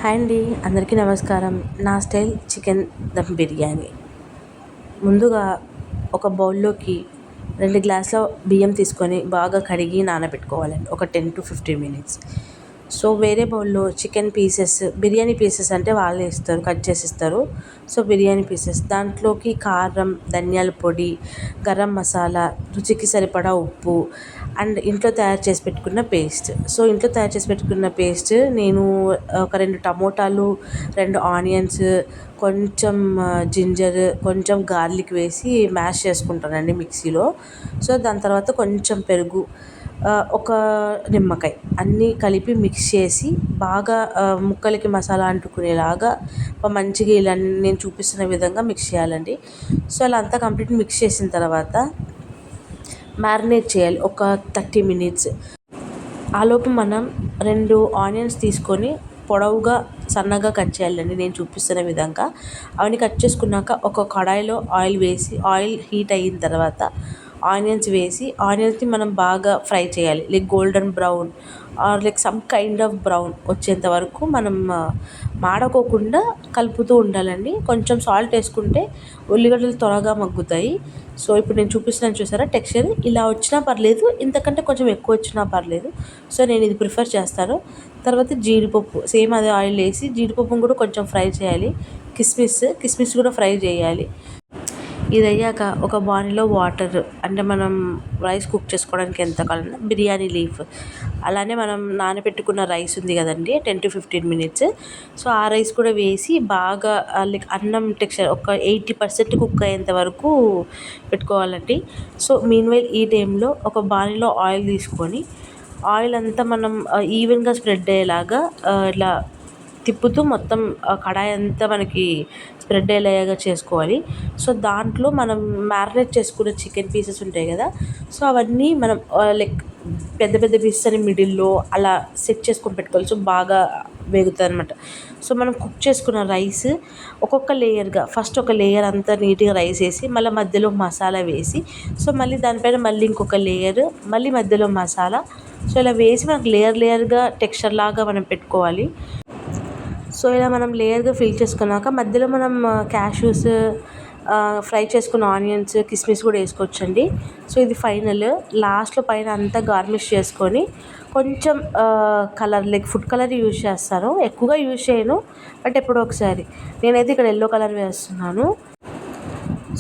Hi అండి, అందరికీ నమస్కారం. నా స్టైల్ చికెన్ దమ్ బిర్యానీ. ముందుగా ఒక బౌల్లోకి 2 గ్లాసుల బియ్యం తీసుకొని బాగా కడిగి నానబెట్టుకోవాలండి, ఒక 10 to 15 మినిట్స్. సో వేరే బౌల్లో చికెన్ పీసెస్, బిర్యానీ పీసెస్ అంటే వాళ్ళే ఇస్తారు, కట్ చేసి ఇస్తారు. సో బిర్యానీ పీసెస్, దాంట్లోకి కారం, ధనియాల పొడి, గరం మసాలా, రుచికి సరిపడా ఉప్పు అండ్ ఇంట్లో తయారు చేసి పెట్టుకున్న పేస్ట్. సో ఇంట్లో తయారు చేసి పెట్టుకున్న పేస్ట్ నేను ఒక 2 టమోటాలు, 2 ఆనియన్స్, కొంచెం జింజర్, కొంచెం గార్లిక్ వేసి మ్యాష్ చేసుకుంటానండి మిక్సీలో. సో దాని తర్వాత కొంచెం పెరుగు, ఒక నిమ్మకాయ అన్నీ కలిపి మిక్స్ చేసి బాగా ముక్కలకి మసాలా అంటుకునేలాగా మంచిగా ఇలా నేను చూపిస్తున్న విధంగా మిక్స్ చేయాలండి. సో అలా అంతా కంప్లీట్ మిక్స్ చేసిన తర్వాత మ్యారినేట్ చేయాలి ఒక 30 మినిట్స్. ఆలోపు మనం 2 ఆనియన్స్ తీసుకొని పొడవుగా సన్నగా కట్ చేయాలండి, నేను చూపిస్తున్న విధంగా. అవన్నీ కట్ చేసుకున్నాక ఒక కడాయిలో ఆయిల్ వేసి, ఆయిల్ హీట్ అయిన తర్వాత ఆనియన్స్ వేసి, ఆనియన్స్ని మనం బాగా ఫ్రై చేయాలి, like golden brown or like some kind of brown వచ్చేంత వరకు మనం మాడకోకుండా కలుపుతూ ఉండాలండి. కొంచెం సాల్ట్ వేసుకుంటే ఉల్లిగడ్డలు త్వరగా మగ్గుతాయి. సో ఇప్పుడు నేను చూపిస్తున్నాను, చూసారా టెక్స్చర్, ఇలా వచ్చినా పర్లేదు, ఇంతకంటే కొంచెం ఎక్కువ వచ్చినా పర్లేదు. సో నేను ఇది ప్రిఫర్ చేస్తాను. తర్వాత జీడిపప్పు సేమ్ అదే ఆయిల్ వేసి జీడిపప్పును కూడా కొంచెం ఫ్రై చేయాలి. కిస్మిస్ కూడా ఫ్రై చేయాలి. ఇది అయ్యాక ఒక బాణీలో వాటర్, అంటే మనం రైస్ కుక్ చేసుకోవడానికి ఎంత కావాలన్నా, బిర్యానీ లీఫ్, అలానే మనం నానబెట్టుకున్న రైస్ ఉంది కదండి 10 to 15 మినిట్స్. సో ఆ రైస్ కూడా వేసి బాగా లైక్ అన్నం టెక్స్చర్ ఒక 80% కుక్ అయ్యేంత వరకు పెట్టుకోవాలండి. సో మీన్వైల్ ఈ టైంలో ఒక బాణీలో ఆయిల్ తీసుకొని, ఆయిల్ అంతా మనం ఈవెన్గా స్ప్రెడ్ అయ్యేలాగా ఇట్లా తిప్పుతూ మొత్తం కడాయి అంతా మనకి స్ప్రెడ్ అయ్యేలాగా చేసుకోవాలి. సో దాంట్లో మనం మ్యారినేట్ చేసుకున్న చికెన్ పీసెస్ ఉంటాయి కదా, సో అవన్నీ మనం లైక్ పెద్ద పెద్ద పీసెస్ అని మిడిల్లో అలా సెట్ చేసుకొని పెట్టుకోవాలి. సో బాగా వేగుతుంది అనమాట. సో మనం కుక్ చేసుకున్న రైస్ ఒక్కొక్క లేయర్గా, ఫస్ట్ ఒక లేయర్ అంతా నీట్గా రైస్ వేసి, మళ్ళీ మధ్యలో మసాలా వేసి, సో మళ్ళీ దానిపైన మళ్ళీ ఇంకొక లేయర్, మళ్ళీ మధ్యలో మసాలా, సో ఇలా వేసి మనకు లేయర్గా టెక్స్చర్ లాగా మనం పెట్టుకోవాలి. సో ఇలా మనం లేయర్గా ఫిల్ చేసుకున్నాక మధ్యలో మనం క్యాష్యూస్, ఫ్రై చేసుకున్న ఆనియన్స్, కిస్మిస్ కూడా వేసుకోవచ్చండి. సో ఇది ఫైనల్. లాస్ట్లో పైన అంతా గార్నిష్ చేసుకొని కొంచెం colour, like food colour use చేస్తాను, ఎక్కువగా యూజ్ చేయను, బట్ ఎప్పుడో ఒకసారి. నేనైతే ఇక్కడ ఎల్లో కలర్ వేస్తున్నాను.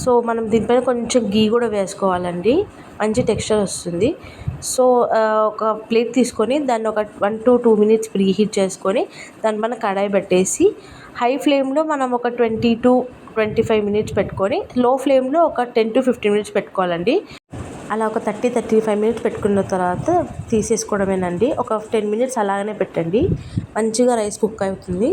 సో మనం దీనిపైన కొంచెం గీ కూడా వేసుకోవాలండి, మంచి టెక్స్చర్ వస్తుంది. సో ఒక ప్లేట్ తీసుకొని దాన్ని ఒక 1 to 2 మినిట్స్ ప్రీహీట్ చేసుకొని దానిపైన కడాయి పెట్టేసి హై ఫ్లేమ్లో మనం ఒక 20 to 25 మినిట్స్ పెట్టుకొని, లో ఫ్లేమ్లో ఒక 10 to 15 మినిట్స్ పెట్టుకోవాలండి. అలా ఒక 30 to 35 మినిట్స్ పెట్టుకున్న తర్వాత తీసేసుకోవడమేనండి. ఒక 10 మినిట్స్ అలాగనే పెట్టండి, మంచిగా రైస్ కుక్ అవుతుంది.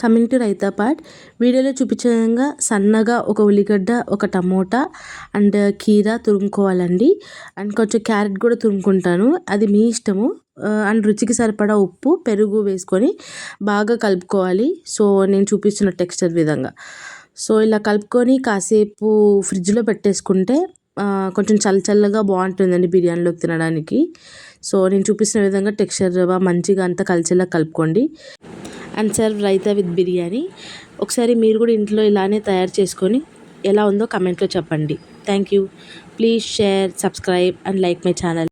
కమింగ్ టు రైతా పార్ట్, వీడియోలో చూపించిన విధంగా సన్నగా ఒక ఉల్లిగడ్డ, ఒక టమోటా అండ్ కీరా తురుముకోవాలండి. అండ్ కొంచెం క్యారెట్ కూడా తురుముకుంటాను, అది మీ ఇష్టము. అండ్ రుచికి సరిపడా ఉప్పు, పెరుగు వేసుకొని బాగా కలుపుకోవాలి. సో నేను చూపిస్తున్న టెక్స్చర్ విధంగా. సో ఇలా కలుపుకొని కాసేపు ఫ్రిడ్జ్లో పెట్టేసుకుంటే కొంచెం చల్లగా బాగుంటుందండి బిర్యానీలోకి తినడానికి. సో నేను చూపిస్తున్న విధంగా టెక్స్చర్ మంచిగా అంతా కలిసేలా కలుపుకోండి. And serve raita with biryani. ఒకసారి మీరు కూడా ఇంట్లో ఇలానే తయారు చేసుకొని ఎలా ఉందో కమెంట్లో చెప్పండి. Thank you. Please share, subscribe and like my channel.